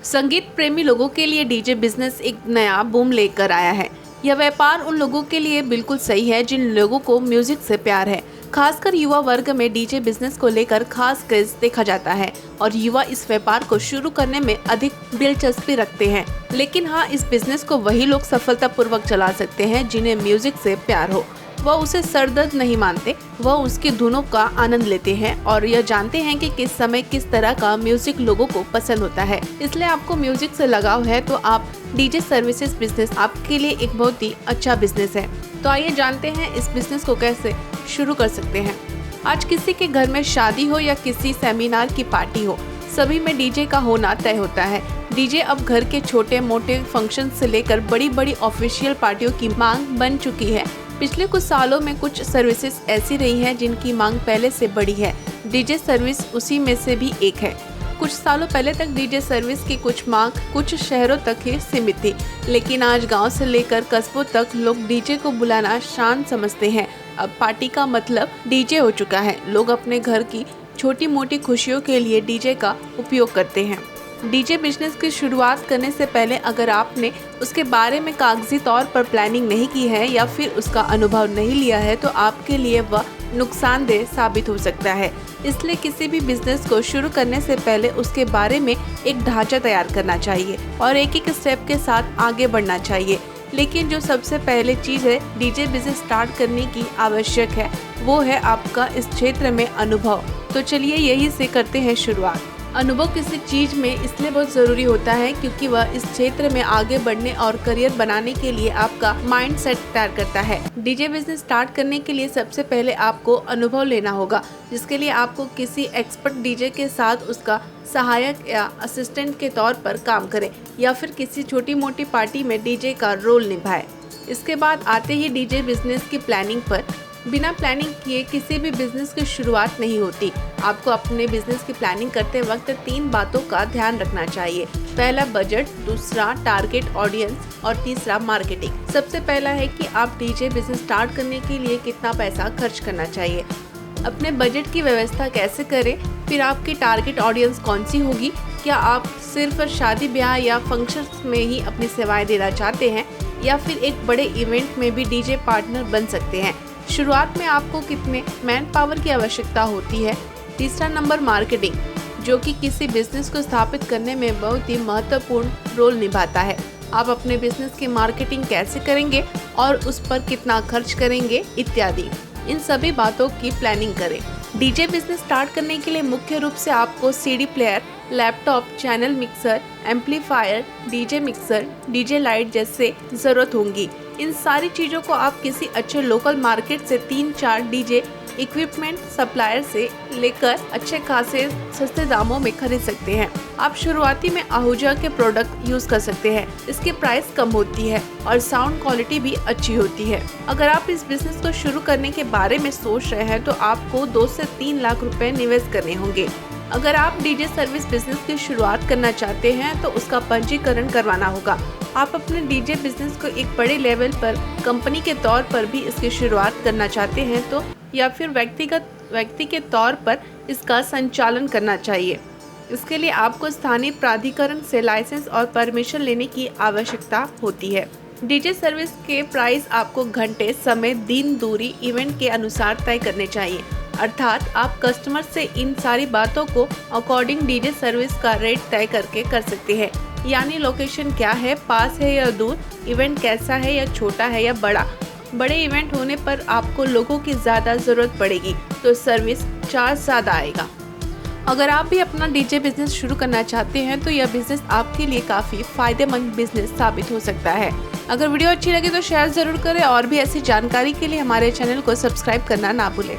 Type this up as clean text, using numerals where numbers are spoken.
संगीत प्रेमी लोगों के लिए डीजे बिजनेस एक नया बूम लेकर आया है। यह व्यापार उन लोगों के लिए बिल्कुल सही है जिन लोगों को म्यूजिक से प्यार है। खासकर युवा वर्ग में डीजे बिजनेस को लेकर खास क्रेज देखा जाता है और युवा इस व्यापार को शुरू करने में अधिक दिलचस्पी रखते हैं। लेकिन हाँ, इस बिजनेस को वही लोग सफलतापूर्वक चला सकते हैं जिन्हें म्यूजिक से प्यार हो। वह उसे सरदर्द नहीं मानते, वह उसकी धुनों का आनंद लेते हैं और यह जानते हैं कि किस समय किस तरह का म्यूजिक लोगों को पसंद होता है। इसलिए आपको म्यूजिक से लगाव है तो आप डीजे सर्विसेज बिजनेस आपके लिए एक बहुत ही अच्छा बिजनेस है। तो आइए जानते हैं इस बिजनेस को कैसे शुरू कर सकते हैं। आज किसी के घर में शादी हो या किसी सेमिनार की पार्टी हो, सभी में डीजे का होना तय होता है। डीजे अब घर के छोटे मोटे फंक्शन से लेकर बड़ी बड़ी ऑफिशियल पार्टियों की मांग बन चुकी है। पिछले कुछ सालों में कुछ सर्विसेज ऐसी रही हैं जिनकी मांग पहले से बड़ी है। डीजे सर्विस उसी में से भी एक है। कुछ सालों पहले तक डीजे सर्विस की कुछ मांग कुछ शहरों तक ही सीमित थी, लेकिन आज गांव से लेकर कस्बों तक लोग डीजे को बुलाना शान समझते हैं। अब पार्टी का मतलब डीजे हो चुका है। लोग अपने घर की छोटी मोटी खुशियों के लिए डीजे का उपयोग करते हैं। डीजे बिजनेस की शुरुआत करने से पहले अगर आपने उसके बारे में कागजी तौर पर प्लानिंग नहीं की है या फिर उसका अनुभव नहीं लिया है तो आपके लिए वह नुकसानदेह साबित हो सकता है। इसलिए किसी भी बिजनेस को शुरू करने से पहले उसके बारे में एक ढांचा तैयार करना चाहिए और एक एक स्टेप के साथ आगे बढ़ना चाहिए। लेकिन जो सबसे पहले चीज़ है डीजे बिजनेस स्टार्ट करने की आवश्यक है, वो है आपका इस क्षेत्र में अनुभव। तो चलिए यही से करते हैं शुरुआत। अनुभव किसी चीज में इसलिए बहुत जरूरी होता है क्योंकि वह इस क्षेत्र में आगे बढ़ने और करियर बनाने के लिए आपका माइंड सेट तैयार करता है। डीजे बिजनेस स्टार्ट करने के लिए सबसे पहले आपको अनुभव लेना होगा, जिसके लिए आपको किसी एक्सपर्ट डीजे के साथ उसका सहायक या असिस्टेंट के तौर पर काम करें या फिर किसी छोटी मोटी पार्टी में डीजे का रोल निभाए। इसके बाद आते ही डीजे बिजनेस की प्लानिंग पर। बिना प्लानिंग किए किसी भी बिजनेस की शुरुआत नहीं होती। आपको अपने बिजनेस की प्लानिंग करते वक्त 3 बातों का ध्यान रखना चाहिए। पहला बजट, दूसरा टारगेट ऑडियंस और तीसरा मार्केटिंग। सबसे पहला है कि आप डीजे बिजनेस स्टार्ट करने के लिए कितना पैसा खर्च करना चाहिए। अपने बजट की व्यवस्था कैसे करें, फिर आपकी टारगेट ऑडियंस कौन सी होगी। क्या आप सिर्फ शादी ब्याह या फंक्शंस में ही अपनी सेवाएं देना चाहते हैं या फिर एक बड़े इवेंट में भी डीजे पार्टनर बन सकते हैं। शुरुआत में आपको कितने मैन पावर की आवश्यकता होती है। तीसरा नंबर मार्केटिंग, जो कि किसी बिजनेस को स्थापित करने में बहुत ही महत्वपूर्ण रोल निभाता है। आप अपने बिजनेस की मार्केटिंग कैसे करेंगे और उस पर कितना खर्च करेंगे इत्यादि। इन सभी बातों की प्लानिंग करें। डीजे बिजनेस स्टार्ट करने के लिए मुख्य रूप से आपको CD player, laptop, channel mixer, amplifier, DJ mixer, DJ light जैसे जरूरत होंगी। इन सारी चीज़ों को आप किसी अच्छे लोकल मार्केट से 3-4 डीजे इक्विपमेंट सप्लायर से लेकर अच्छे खासे सस्ते दामों में खरीद सकते हैं। आप शुरुआती में आहूजा के प्रोडक्ट यूज कर सकते हैं। इसकी प्राइस कम होती है और साउंड क्वालिटी भी अच्छी होती है। अगर आप इस बिजनेस को शुरू करने के बारे में सोच रहे हैं तो आपको 2 से 3 लाख रुपए निवेश करने होंगे। अगर आप डीजे सर्विस बिजनेस की शुरुआत करना चाहते हैं तो उसका पंजीकरण करवाना होगा। आप अपने डीजे बिजनेस को एक बड़े लेवल पर कंपनी के तौर पर भी इसकी शुरुआत करना चाहते हैं तो या फिर व्यक्ति के तौर पर इसका संचालन करना चाहिए। इसके लिए आपको स्थानीय प्राधिकरण से लाइसेंस और परमिशन लेने की आवश्यकता होती है। डीजे सर्विस के प्राइस आपको घंटे, समय, दिन, दूरी, इवेंट के अनुसार तय करने चाहिए। अर्थात आप कस्टमर से इन सारी बातों को अकॉर्डिंग डीजे सर्विस का रेट तय करके कर सकते हैं। यानी लोकेशन क्या है, पास है या दूर, इवेंट कैसा है या छोटा है या बड़ा। बड़े इवेंट होने पर आपको लोगों की ज़्यादा ज़रूरत पड़ेगी तो सर्विस चार्ज ज़्यादा आएगा। अगर आप भी अपना डीजे बिजनेस शुरू करना चाहते हैं तो यह बिजनेस आपके लिए काफ़ी फायदेमंद बिजनेस साबित हो सकता है। अगर वीडियो अच्छी लगे तो शेयर ज़रूर करें और भी ऐसी जानकारी के लिए हमारे चैनल को सब्सक्राइब करना ना भूलें।